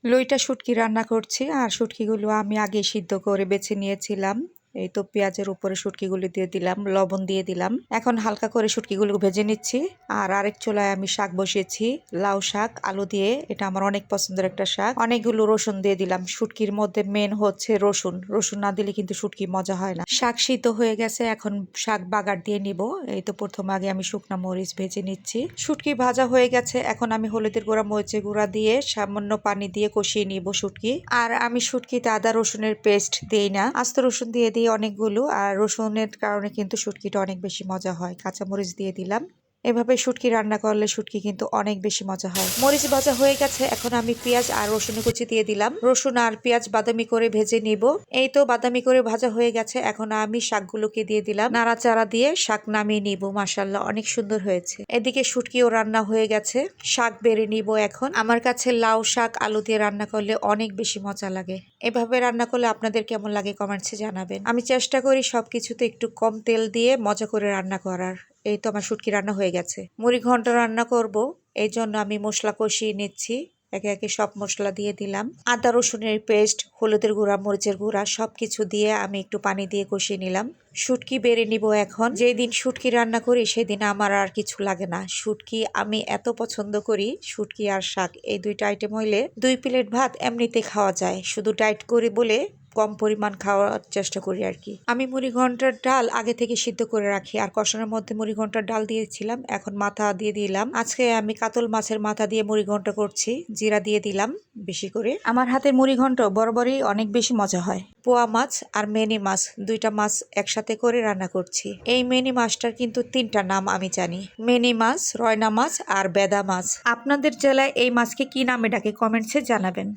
লইটা শুটকি রান্না করছি আর শুটকিগুলো আমি আগে সিদ্ধ করে বেছে নিয়েছিলাম। এই তো পেঁয়াজের উপরে শুটকিগুলো দিয়ে দিলাম, লবণ দিয়ে দিলাম। এখন হালকা করে শুটকিগুলো ভেজে নিচ্ছি। আর আরেক চুলায় আমি শাক বসিয়েছি, লাউ শাক আলু দিয়ে। এটা আমার অনেক পছন্দের একটা শাক। অনেকগুলো রসুন দিয়ে দিলাম। শুটকির মধ্যে মেন হচ্ছে রসুন। রসুন না দিলে কিন্তু শুটকি মজা হয় না। শাক সিদ্ধ হয়ে গেছে, এখন শাক বাগার দিয়ে নিব। এই তো প্রথমে আগে আমি শুকনা মরিচ ভেজে নিচ্ছি। শুটকি ভাজা হয়ে গেছে, এখন আমি হলুদের গুঁড়া মরিচের গুঁড়া দিয়ে সামান্য পানি দিয়ে কষিয়ে নিব শুটকি। আর আমি শুটকিতে আদা রসুনের পেস্ট দিই না, আস্ত রসুন দিয়ে দিই অনেকগুলো। আর রসুনের কারণে কিন্তু শুটকিটা অনেক বেশি মজা হয়। কাঁচামরিচ দিয়ে দিলাম। এভাবে শুটকি রান্না করলে শুটকি কিন্তু অনেক বেশি মজা হয়। মরিচ ভাজা হয়ে গেছে, এখন আমি পেঁয়াজ আর রসুন কুচি দিয়ে দিলাম। রসুন আর পেঁয়াজ বাদামি করে ভেজে নিব। এই তো বাদামি করে ভাজা হয়ে গেছে, এখন আমি শাকগুলোকে দিয়ে দিলাম। নাড়াচাড়া দিয়ে শাক নামিয়ে নিব। মাশাআল্লাহ, অনেক সুন্দর হয়েছে। এদিকে শুটকিও রান্না হয়ে গেছে, শাক বেড়ে নিব এখন। আমার কাছে লাউ শাক আলু দিয়ে রান্না করলে অনেক বেশি মজা লাগে। এভাবে রান্না করলে আপনাদের কেমন লাগে কমেন্টসে জানাবেন। আমি চেষ্টা করি সবকিছুতে একটু কম তেল দিয়ে মজা করে রান্না করার। এই তো আমার শুটকি রান্না হয়ে গেছে। মুড়ি ঘন্ট রান্না করব, এই জন্য আমি মশলা কষিয়ে নিচ্ছি। একে একে সব মশলা দিয়ে দিলাম। আদা রসুনের পেস্ট, হলুদের গুঁড়া মরিচের গুঁড়া সবকিছু দিয়ে আমি একটু পানি দিয়ে কষিয়ে নিলাম। শুটকি বেড়ে নিব এখন। যেদিন শুটকি রান্না করি সেদিন আমার আর কিছু লাগে না। শুটকি আমি এত পছন্দ করি। শুটকি আর শাক এই দুইটা আইটেম হইলে 2 প্লেট ভাত এমনিতে খাওয়া যায়। শুধু ডায়েট করি বলে কম পরিমাণ খাওয়ার চেষ্টা করি আর কি। আমি মুড়ি ঘন্টার ডাল আগে থেকে সিদ্ধ করে রাখি, আর কষানোর মধ্যে মুড়ি ঘন্টার ডাল দিয়েছিলাম, এখন মাথা দিয়ে দিলাম। আজকে আমি কাতল মাছের মাথা দিয়ে মুড়ি ঘন্ট করছি, জিরা দিয়ে দিলাম বেশি করে। আমার হাতের মুড়ি ঘন্ট বরাবরই অনেক বেশি মজা হয়। পোয়া মাছ আর মেনি মাছ, দুইটা মাছ একসাথে করে রান্না করছি। এই মেনি মাছটার কিন্তু 3টা নাম আমি জানি, মেনি মাছ, রয়না মাছ আর বেদা মাছ। আপনাদের জেলায় এই মাছকে কি নামে ডাকে কমেন্টসে জানাবেন।